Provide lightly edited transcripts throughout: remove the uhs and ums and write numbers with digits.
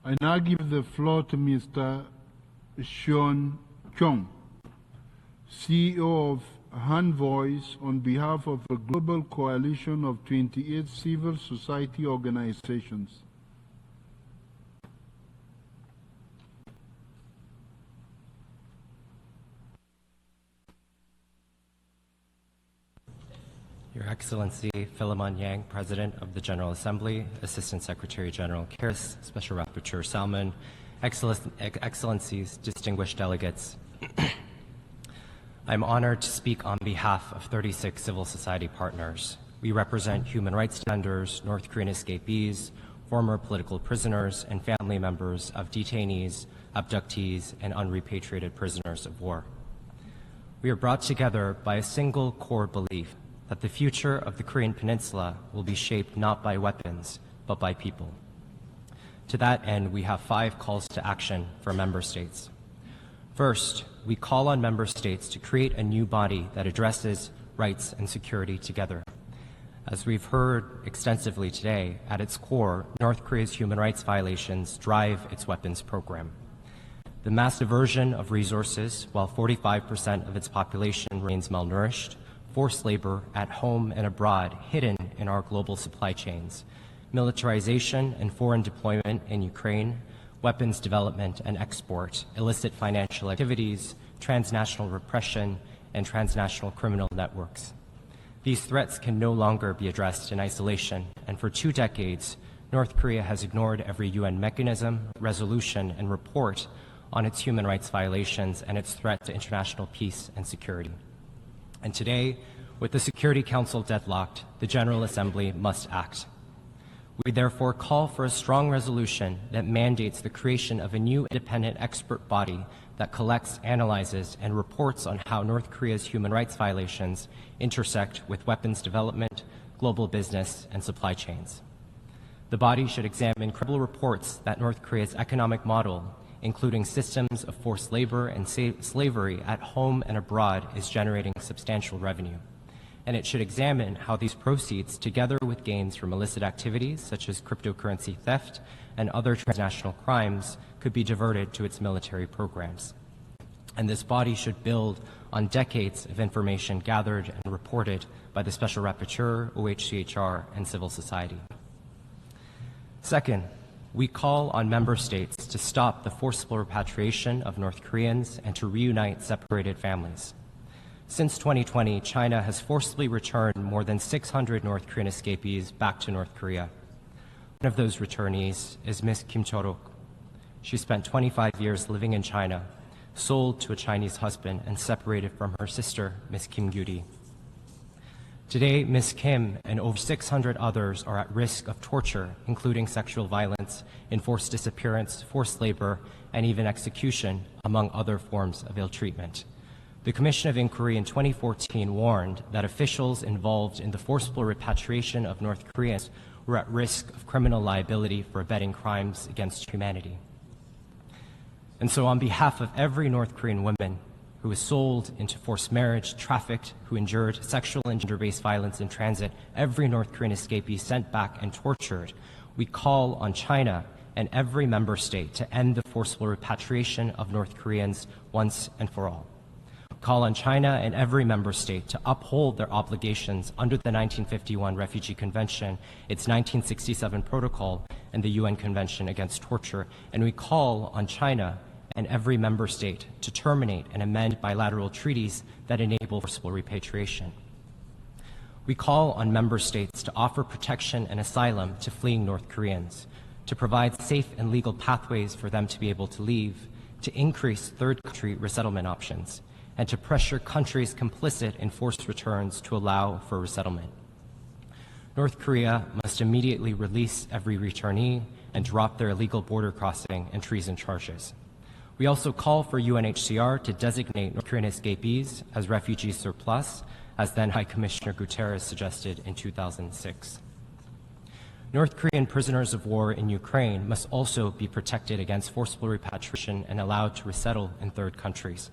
I now give the floor to Mr. Sean Chong, CEO of HanVoice, on behalf of a global coalition of 28 civil society organizations. Your Excellency Philemon Yang, President of the General Assembly, Assistant Secretary General Karis, Special Rapporteur Salmon, Excellencies, distinguished delegates. I'm honored to speak on behalf of 36 civil society partners. We represent human rights defenders, North Korean escapees, former political prisoners, and family members of detainees, abductees, and unrepatriated prisoners of war. We are brought together by a single core belief that the future of the Korean Peninsula will be shaped not by weapons, but by people. To that end, we have 5 calls to action for member states. First, we call on member states to create a new body that addresses rights and security together. As we've heard extensively today, at its core, North Korea's human rights violations drive its weapons program. The mass diversion of resources, while 45% of its population remains malnourished, forced labor at home and abroad hidden in our global supply chains, militarization and foreign deployment in Ukraine, weapons development and export, illicit financial activities, transnational repression, and transnational criminal networks. These threats can no longer be addressed in isolation, and for 2 decades, North Korea has ignored every UN mechanism, resolution, and report on its human rights violations and its threat to international peace and security. And today, with the Security Council deadlocked, the General Assembly must act. We therefore call for a strong resolution that mandates the creation of a new independent expert body that collects, analyzes, and reports on how North Korea's human rights violations intersect with weapons development, global business, and supply chains. The body should examine credible reports that North Korea's economic model, including systems of forced labor and slavery at home and abroad, is generating substantial revenue. And it should examine how these proceeds, together with gains from illicit activities such as cryptocurrency theft and other transnational crimes, could be diverted to its military programs. And this body should build on decades of information gathered and reported by the Special Rapporteur, OHCHR, and civil society. Second, we call on member states to stop the forcible repatriation of North Koreans and to reunite separated families. Since 2020, China has forcibly returned more than 600 North Korean escapees back to North Korea. One of those returnees is Ms. Kim Chorok. She spent 25 years living in China, sold to a Chinese husband, and separated from her sister, Ms. Kim Gyuri. Today, Ms. Kim and over 600 others are at risk of torture, including sexual violence, enforced disappearance, forced labor, and even execution, among other forms of ill treatment. The Commission of Inquiry in 2014 warned that officials involved in the forcible repatriation of North Koreans were at risk of criminal liability for abetting crimes against humanity. And so on behalf of every North Korean woman who was sold into forced marriage, trafficked, who endured sexual and gender-based violence in transit, every North Korean escapee sent back and tortured, we call on China and every member state to end the forcible repatriation of North Koreans once and for all. We call on China and every member state to uphold their obligations under the 1951 Refugee Convention, its 1967 Protocol, and the UN Convention Against Torture, and we call on China and every member state to terminate and amend bilateral treaties that enable forcible repatriation. We call on member states to offer protection and asylum to fleeing North Koreans, to provide safe and legal pathways for them to be able to leave, to increase third country resettlement options, and to pressure countries complicit in forced returns to allow for resettlement. North Korea must immediately release every returnee and drop their illegal border crossing and treason charges. We also call for UNHCR to designate North Korean escapees as refugee surplus, as then High Commissioner Guterres suggested in 2006. North Korean prisoners of war in Ukraine must also be protected against forcible repatriation and allowed to resettle in third countries.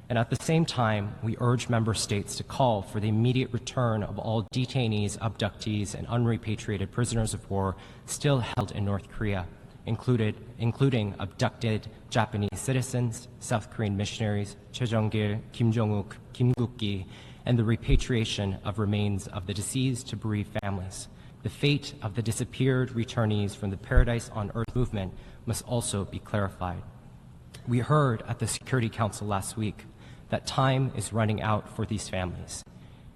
And at the same time, we urge member states to call for the immediate return of all detainees, abductees, and unrepatriated prisoners of war still held in North Korea, including abducted Japanese citizens, South Korean missionaries, Choi Jong-gil, Kim Jong-uk, Kim Guk-gi, and the repatriation of remains of the deceased to bereaved families. The fate of the disappeared returnees from the Paradise on Earth movement must also be clarified. We heard at the Security Council last week that time is running out for these families,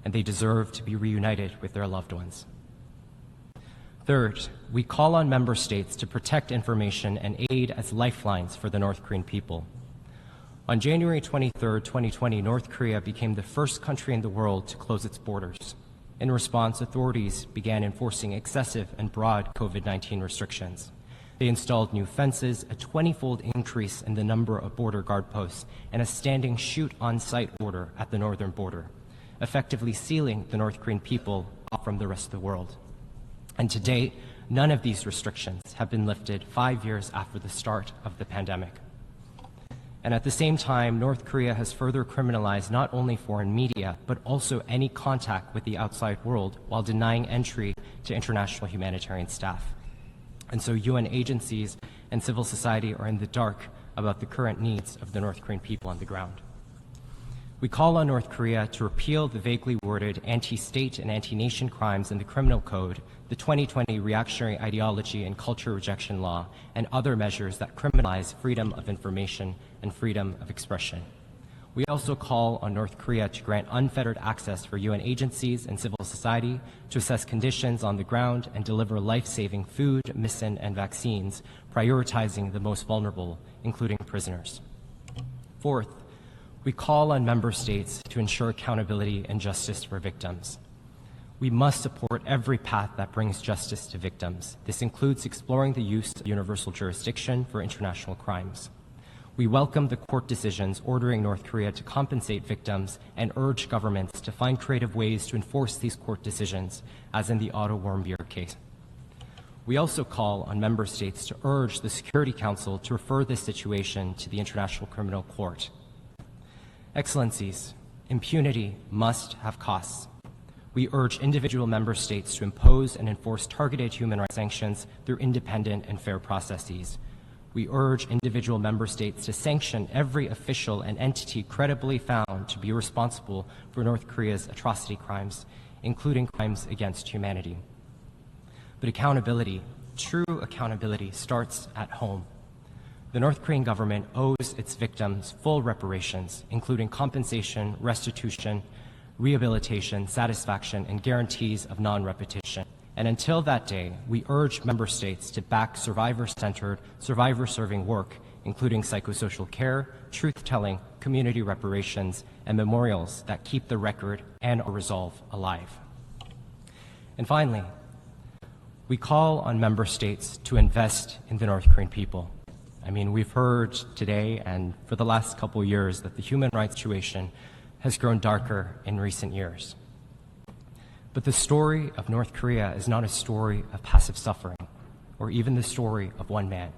and they deserve to be reunited with their loved ones. Third, we call on member states to protect information and aid as lifelines for the North Korean people. On January 23, 2020, North Korea became the first country in the world to close its borders. In response, authorities began enforcing excessive and broad COVID-19 restrictions. They installed new fences, a 20-fold increase in the number of border guard posts, and a standing shoot-on-sight order at the northern border, effectively sealing the North Korean people off from the rest of the world. And to date, none of these restrictions have been lifted 5 years after the start of the pandemic. And at the same time, North Korea has further criminalized not only foreign media, but also any contact with the outside world while denying entry to international humanitarian staff. And so UN agencies and civil society are in the dark about the current needs of the North Korean people on the ground. We call on North Korea to repeal the vaguely worded anti-state and anti-nation crimes in the criminal code, the 2020 reactionary ideology and culture rejection law, and other measures that criminalize freedom of information and freedom of expression. We also call on North Korea to grant unfettered access for UN agencies and civil society to assess conditions on the ground and deliver life-saving food, medicine, and vaccines, prioritizing the most vulnerable, including prisoners. Fourth, we call on member states to ensure accountability and justice for victims. We must support every path that brings justice to victims. This includes exploring the use of universal jurisdiction for international crimes. We welcome the court decisions ordering North Korea to compensate victims and urge governments to find creative ways to enforce these court decisions, as in the Otto Warmbier case. We also call on member states to urge the Security Council to refer this situation to the International Criminal Court. Excellencies, impunity must have costs. We urge individual member states to impose and enforce targeted human rights sanctions through independent and fair processes. We urge individual member states to sanction every official and entity credibly found to be responsible for North Korea's atrocity crimes, including crimes against humanity. But accountability, true accountability, starts at home. The North Korean government owes its victims full reparations, including compensation, restitution, rehabilitation, satisfaction, and guarantees of non-repetition. And until that day, we urge member states to back survivor-centered, survivor-serving work, including psychosocial care, truth-telling, community reparations, and memorials that keep the record and our resolve alive. And finally, we call on member states to invest in the North Korean people. I mean, we've heard today and for the last couple of years that the human rights situation has grown darker in recent years. But the story of North Korea is not a story of passive suffering or even the story of one man.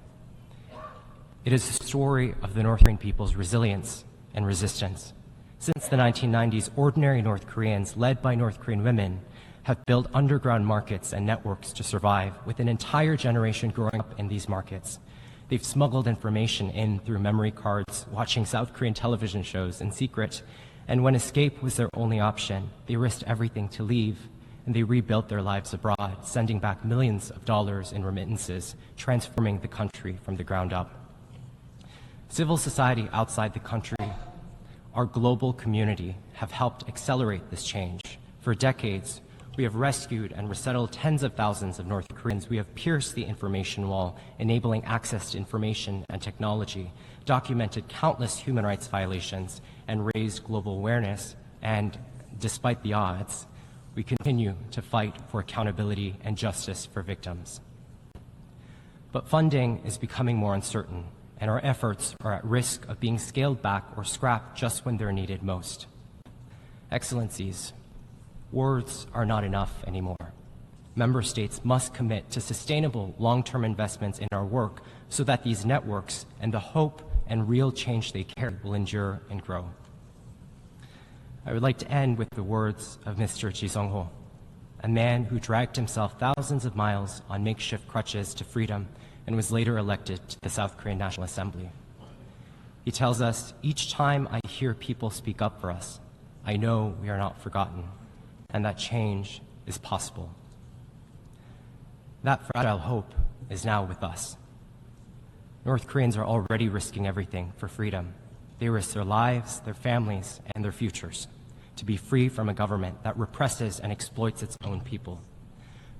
It is the story of the North Korean people's resilience and resistance. Since the 1990s, ordinary North Koreans, led by North Korean women, have built underground markets and networks to survive, with an entire generation growing up in these markets. They've smuggled information in through memory cards, watching South Korean television shows in secret, and when escape was their only option, they risked everything to leave, and they rebuilt their lives abroad, sending back millions of dollars in remittances, transforming the country from the ground up. Civil society outside the country, our global community, have helped accelerate this change. For decades, we have rescued and resettled tens of thousands of North Koreans. We have pierced the information wall, enabling access to information and technology, documented countless human rights violations, and raised global awareness. And despite the odds, we continue to fight for accountability and justice for victims. But funding is becoming more uncertain, and our efforts are at risk of being scaled back or scrapped just when they're needed most. Excellencies, words are not enough anymore. Member states must commit to sustainable long-term investments in our work so that these networks and the hope and real change they carry will endure and grow. I would like to end with the words of Mr. Ji Sung-ho, a man who dragged himself thousands of miles on makeshift crutches to freedom and was later elected to the South Korean National Assembly. He tells us, "Each time I hear people speak up for us, I know we are not forgotten, and that change is possible." That fragile hope is now with us. North Koreans are already risking everything for freedom. They risk their lives, their families, and their futures to be free from a government that represses and exploits its own people.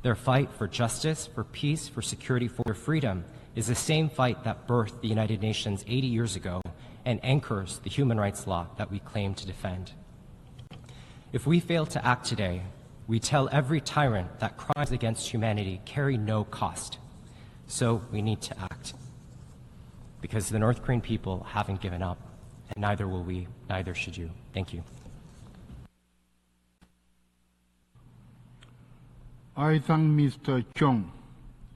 Their fight for justice, for peace, for security, for their freedom is the same fight that birthed the United Nations 80 years ago and anchors the human rights law that we claim to defend. If we fail to act today, we tell every tyrant that crimes against humanity carry no cost. So we need to act. Because the North Korean people haven't given up, and neither will we, neither should you. Thank you. I thank Mr. Chung.